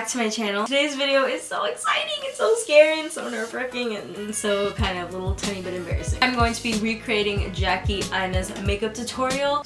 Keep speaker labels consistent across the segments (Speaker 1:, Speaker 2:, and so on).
Speaker 1: back to my channel. Today's video is so exciting and so scary and so nerve-wracking and so kind of a little tiny bit embarrassing. I'm going to be recreating Jackie Aina's makeup tutorial.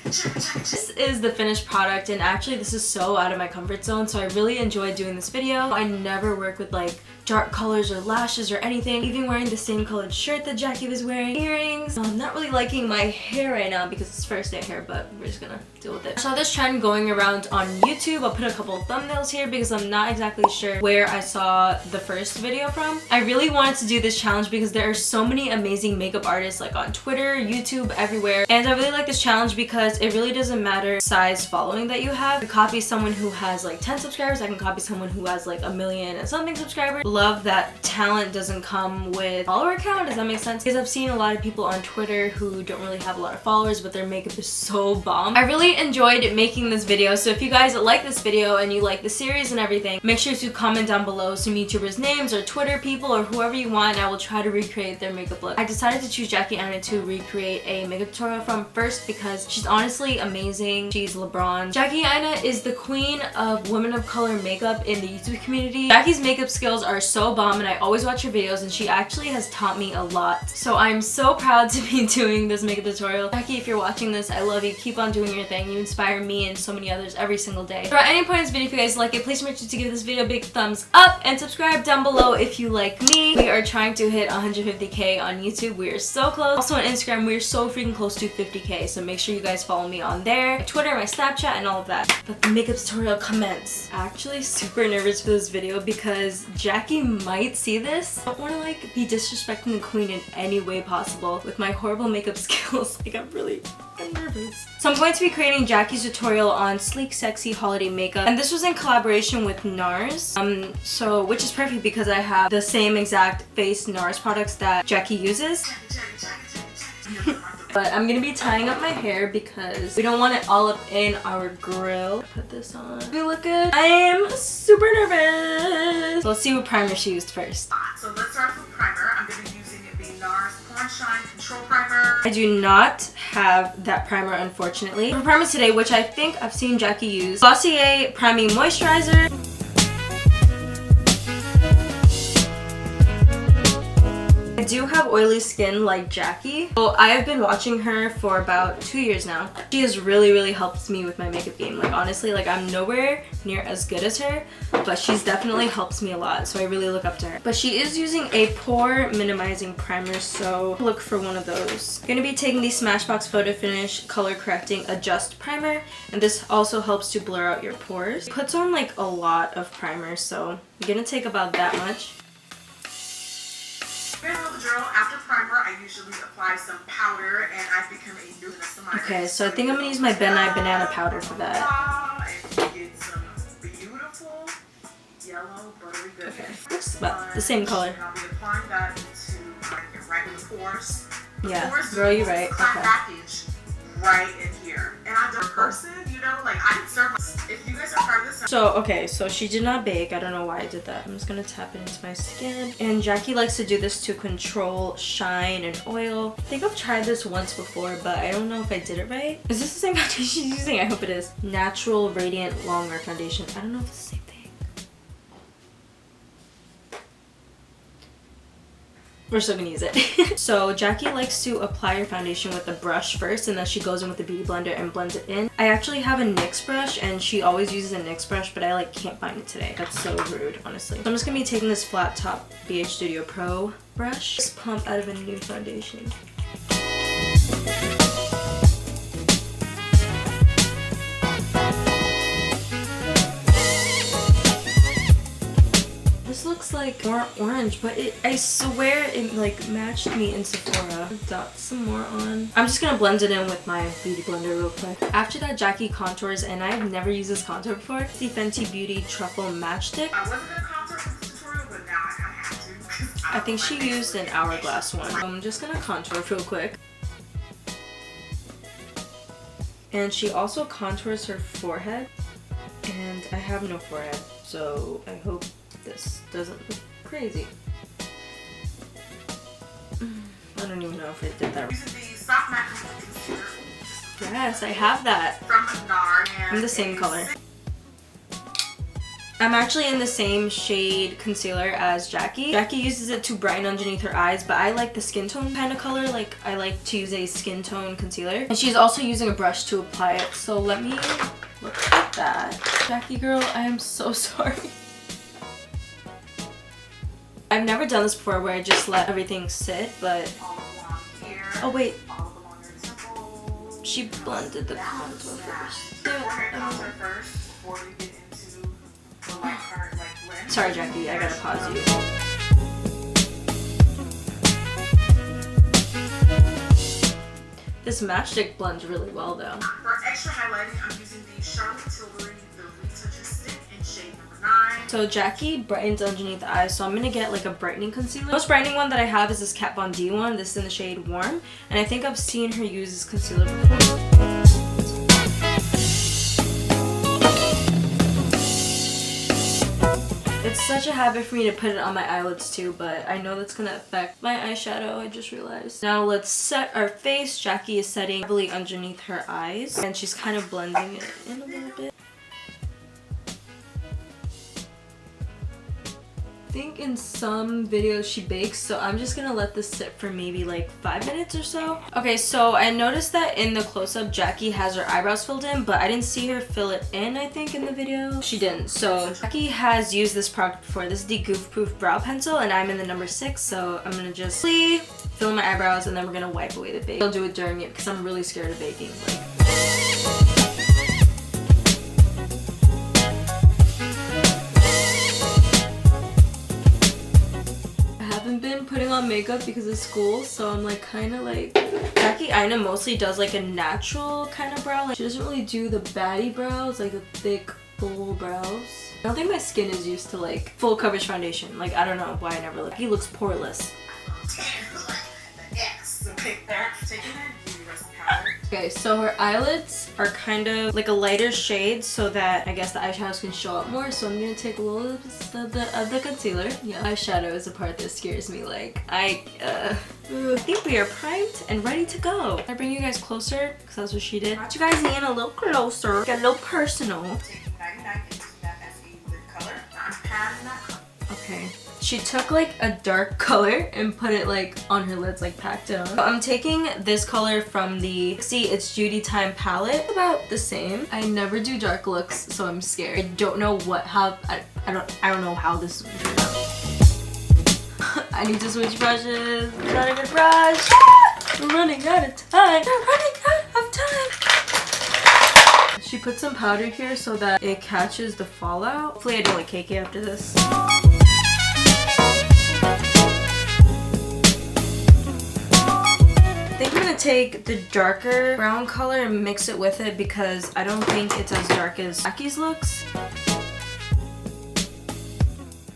Speaker 1: This is the finished product, and actually this is so out of my comfort zone, so I really enjoyed doing this video. I never work with like dark colors or lashes or anything. Even wearing the same colored shirt that Jackie was wearing. Earrings. I'm not really liking my hair right now because it's first day hair, but we're just gonna deal with it. I saw this trend going around on YouTube. I'll put a couple of thumbnails here because I'm not exactly sure where I saw the first video from. I really wanted to do this challenge because there are so many amazing makeup artists like on Twitter, YouTube, everywhere. And I really like this challenge because it really doesn't matter size following that you have. I can copy someone who has like 10 subscribers. I can copy someone who has like 1 million and something subscribers. Love that talent doesn't come with follower count. Does that make sense? Because I've seen a lot of people on Twitter who don't really have a lot of followers, but their makeup is so bomb. I really enjoyed making this video, so if you guys like this video and you like the series and everything, make sure to comment down below some YouTubers' names or Twitter people or whoever you want, and I will try to recreate their makeup look. I decided to choose Jackie Aina to recreate a makeup tutorial from first because she's honestly amazing. She's LeBron. Jackie Aina is the queen of women of color makeup in the YouTube community. Jackie's makeup skills are so bomb, and I always watch her videos, and she actually has taught me a lot. So I'm so proud to be doing this makeup tutorial. Jackie, if you're watching this, I love you. Keep on doing your thing. You inspire me and so many others every single day. So at any point in this video, if you guys like it, please make sure to give this video a big thumbs up and subscribe down below if you like me. We are trying to hit 150k on YouTube. We are so close. Also on Instagram, we are so freaking close to 50k, so make sure you guys follow me on there, my Twitter, my Snapchat, and all of that. Let the makeup tutorial commence. Actually super nervous for this video because Jackie might see this. I don't want to like be disrespecting the queen in any way possible with my horrible makeup skills. Like I'm nervous. So I'm going to be creating Jackie's tutorial on sleek, sexy holiday makeup, and this was in collaboration with NARS. Which is perfect because I have the same exact face NARS products that Jackie uses. But I'm gonna be tying up my hair because we don't want it all up in our grill. Put this on. Do we look good? I am super nervous. So let's see what primer she used first.
Speaker 2: So let's start with primer. I'm gonna be using the NARS Porn Shine Control Primer.
Speaker 1: I do not have that primer, unfortunately. For primer today, which I think I've seen Jackie use, Glossier Priming Moisturizer. I do have oily skin like Jackie. So I have been watching her for about 2 years now. She has really helped me with my makeup game. Like honestly, like I'm nowhere near as good as her, but she's definitely helped me a lot, so I really look up to her. But she is using a pore minimizing primer, so look for one of those. I'm gonna be taking the Smashbox Photo Finish Color Correcting Adjust Primer, and this also helps to blur out your pores. It puts on like a lot of primer, so I'm gonna take about that much.
Speaker 2: You know the drill. After primer, I usually apply some powder, and I've become a new customizer.
Speaker 1: Okay, so I think I'm gonna use my Ben Nye banana powder for that.
Speaker 2: And get some beautiful yellow buttery goodness.
Speaker 1: Okay, looks about the same color.
Speaker 2: And I'll be applying that into right in the pores.
Speaker 1: Yeah,
Speaker 2: Pores
Speaker 1: girl, you're right.
Speaker 2: Okay.
Speaker 1: Okay.
Speaker 2: Package right in here. And I'm the person, you know, like I can serve. If you guys are part of this.
Speaker 1: So, okay, so she did not bake. I don't know why I did that. I'm just gonna tap it into my skin. And Jackie likes to do this to control shine and oil. I think I've tried this once before, but I don't know if I did it right. Is this the same foundation she's using? I hope it is. Natural Radiant Longwear Foundation. I don't know if it's the same thing. We're still gonna use it. So Jackie likes to apply her foundation with a brush first, and then she goes in with the beauty blender and blends it in. I actually have a NYX brush, and she always uses a NYX brush, but I like can't find it today. That's so rude, honestly. So I'm just gonna be taking this flat top BH Studio Pro brush. Just pump out of a new foundation. This looks like more orange, but I swear it like matched me in Sephora. Dot some more on. I'm just gonna blend it in with my beauty blender real quick. After that, Jackie contours, and I've never used this contour before. It's the Fenty Beauty Truffle Matchstick.
Speaker 2: I wasn't gonna contour for this tutorial, but now I kinda have to.
Speaker 1: I think she used an hourglass one. I'm just gonna contour real quick. And she also contours her forehead, and I have no forehead, so I hope this doesn't look crazy. I don't even know if I did that.
Speaker 2: Using the Soft Matte Concealer.
Speaker 1: Yes, I have that.
Speaker 2: From NARS.
Speaker 1: I'm the same color. I'm actually in the same shade concealer as Jackie. Jackie uses it to brighten underneath her eyes, but I like the skin tone kind of color. Like, I like to use a skin tone concealer. And she's also using a brush to apply it. So let me look at that. Jackie girl, I am so sorry. I've never done this before where I just let everything sit, but... Oh wait. She blended the contour first. Sorry, Jackie, I gotta pause you. This matchstick blends really well though.
Speaker 2: For extra highlighting, I'm using the Charlotte Tilbury The Retoucher Stick in shade number 9.
Speaker 1: So Jackie brightens underneath the eyes, so I'm gonna get like a brightening concealer. The most brightening one that I have is this Kat Von D one. This is in the shade Warm, and I think I've seen her use this concealer before. It's such a habit for me to put it on my eyelids too, but I know that's gonna affect my eyeshadow, I just realized. Now let's set our face. Jackie is setting heavily underneath her eyes, and she's kind of blending it in a little bit. I think in some videos she bakes, so I'm just gonna let this sit for maybe like 5 minutes or so. Okay, so I noticed that in the close-up Jackie has her eyebrows filled in, but I didn't see her fill it in, I think, in the video. She didn't. So Jackie has used this product before. This is the Goof Proof Brow Pencil, and I'm in the number 6, so I'm gonna just fill in my eyebrows, and then we're gonna wipe away the bake. I'll do it during it because I'm really scared of baking. Been putting on makeup because of school, so I'm like kind of like Aina mostly does like a natural kind of brow. Like, she doesn't really do the baddie brows, like the thick full brows. I don't think my skin is used to like full coverage foundation. Like, I don't know why I never look. He looks poreless. Okay, so her eyelids are kind of like a lighter shade so that I guess the eyeshadows can show up more. So I'm gonna take a little of the concealer. Yeah, eyeshadow is the part that scares me. Like, I think we are primed and ready to go. I bring you guys closer because that's what she did. Brought you guys in a little closer, get a little personal. Okay. She took like a dark color and put it like on her lids, like packed it on. So I'm taking this color from the It's Judy Time palette. About the same. I never do dark looks, so I'm scared. I don't know I don't know how this is gonna turn out. I need to switch brushes. Not a good brush. We're running out of time. We're running out of time. She put some powder here so that it catches the fallout. Hopefully I don't like cakey after this. I think I'm gonna take the darker brown color and mix it with it because I don't think it's as dark as Jackie's looks.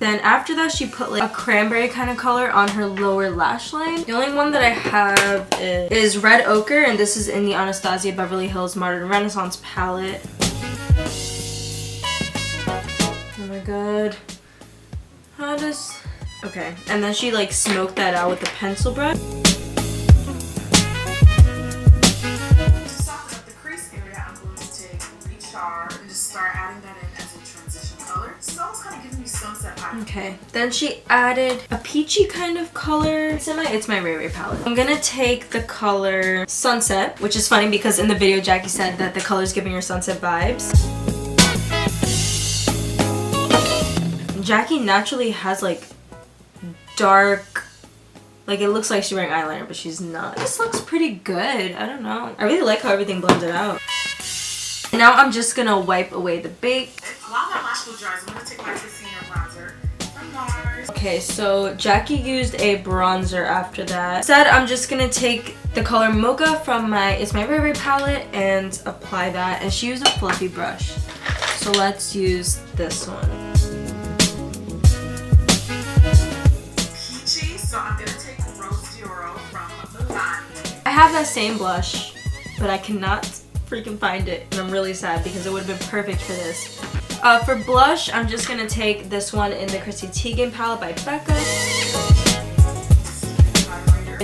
Speaker 1: Then after that, she put like a cranberry kind of color on her lower lash line. The only one that I have is Red Ochre, and this is in the Anastasia Beverly Hills Modern Renaissance palette. Oh my god. How does... Okay, and then she like smoked that out with the pencil brush.
Speaker 2: And just start adding that in as a transition color. So it's kind of giving me sunset vibe.
Speaker 1: Okay, then she added a peachy kind of color. It's my Ray Ray palette. I'm gonna take the color Sunset, which is funny because in the video Jackie said that the color is giving her sunset vibes. Jackie naturally has like dark, like it looks like she's wearing eyeliner, but she's not. This looks pretty good. I don't know. I really like how everything blended out. Now I'm just gonna wipe away the bake.
Speaker 2: While my lash glue dries, I'm gonna take my Tiffany bronzer from Mars.
Speaker 1: Okay, so Jackie used a bronzer after that. Instead, I'm just gonna take the color Mocha from my Ray Ray palette and apply that. And she used a fluffy brush. So let's use this one.
Speaker 2: Peachy, so I'm gonna take Rose Dioro from Milani.
Speaker 1: I have that same blush, but I cannot freaking find it, and I'm really sad because it would have been perfect for this. For blush, I'm just gonna take this one in the Chrissy Teigen palette by Becca.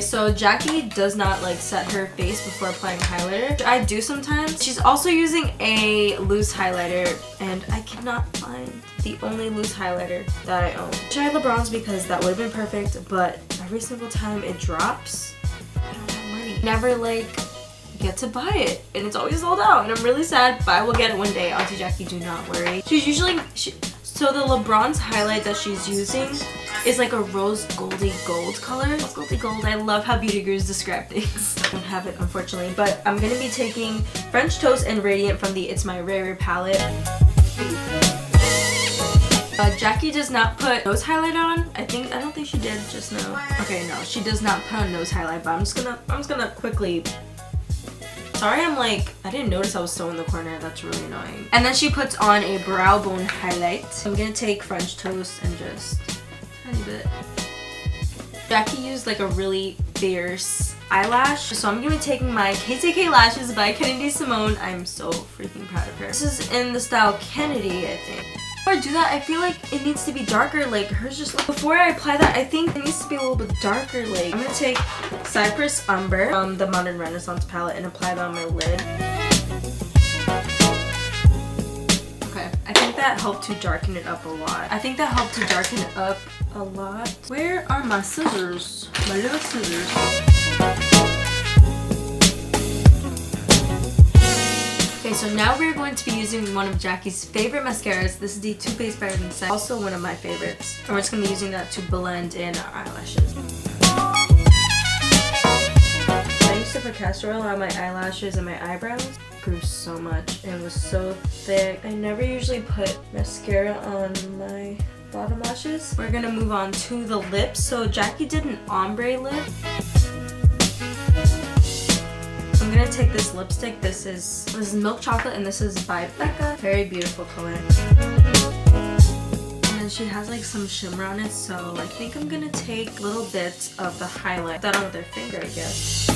Speaker 1: So Jackie does not like set her face before applying highlighter. I do sometimes. She's also using a loose highlighter and I cannot find the only loose highlighter that I own. I tried LeBron's because that would have been perfect, but every single time it drops, I don't have money. Never like get to buy it and it's always sold out and I'm really sad, but I will get it one day. Auntie Jackie, do not worry. She's usually so the LeBron's highlight that she's using is like a rose goldy gold color. Rose goldy gold. I love how beauty gurus describe things. I don't have it unfortunately, but I'm gonna be taking French Toast and Radiant from the It's My Rare palette. Jackie does not put nose highlight on. I don't think she did just now. Okay, no, she does not put on nose highlight, but I'm just gonna quickly. Sorry, I didn't notice I was so in the corner. That's really annoying. And then she puts on a brow bone highlight. I'm gonna take French Toast and just a tiny bit. Jackie used like a really fierce eyelash. So I'm gonna be taking my KTK Lashes by Kennedy Simone. I'm so freaking proud of her. This is in the style Kennedy, I think. Before I do that, I feel like it needs to be darker. Like hers just before I apply that, I think it needs to be a little bit darker. Like I'm gonna take Cypress Umber from the Modern Renaissance palette and apply that on my lid. Okay, I think that helped to darken it up a lot. Where are my scissors? My little scissors. Okay, so now we're going to be using one of Jackie's favorite mascaras. This is the Too Faced by Urban Style, also one of my favorites. And we're just going to be using that to blend in our eyelashes. I used to put castor oil on my eyelashes and my eyebrows. It grew so much. It was so thick. I never usually put mascara on my bottom lashes. We're going to move on to the lips. So Jackie did an ombre lip. I'm gonna take this lipstick. This is Milk Chocolate and this is by Becca. Very beautiful color. And then she has like some shimmer on it, so I think I'm gonna take little bits of the highlight. That on with her finger, I guess.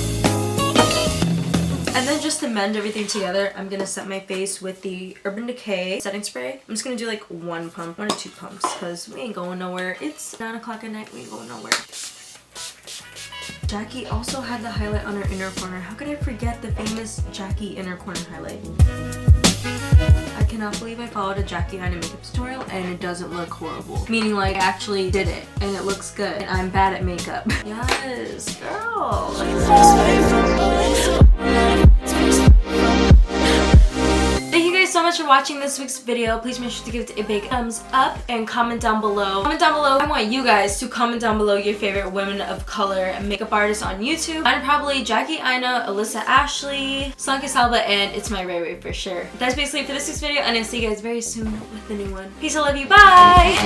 Speaker 1: And then just to mend everything together, I'm gonna set my face with the Urban Decay setting spray. I'm just gonna do like one or two pumps because we ain't going nowhere. It's 9 o'clock at night, we ain't going nowhere. Jackie also had the highlight on her inner corner. How could I forget the famous Jackie inner corner highlight? I cannot believe I followed a Jackie Aina makeup tutorial and it doesn't look horrible. Meaning like I actually did it and it looks good and I'm bad at makeup. Yes, girl. Thank you guys so much for watching this week's video. Please make sure to give it a big thumbs up and comment down below. I want you guys to comment down below your favorite women of color and makeup artists on YouTube. Mine are probably Jackie Aina, Alyssa Ashley, Sanka Salva, and It's My Ray for sure. That's basically it for this week's video, and I'll see you guys very soon with the new one. Peace, I love you, bye!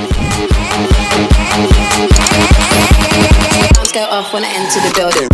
Speaker 3: Go off when I enter the building.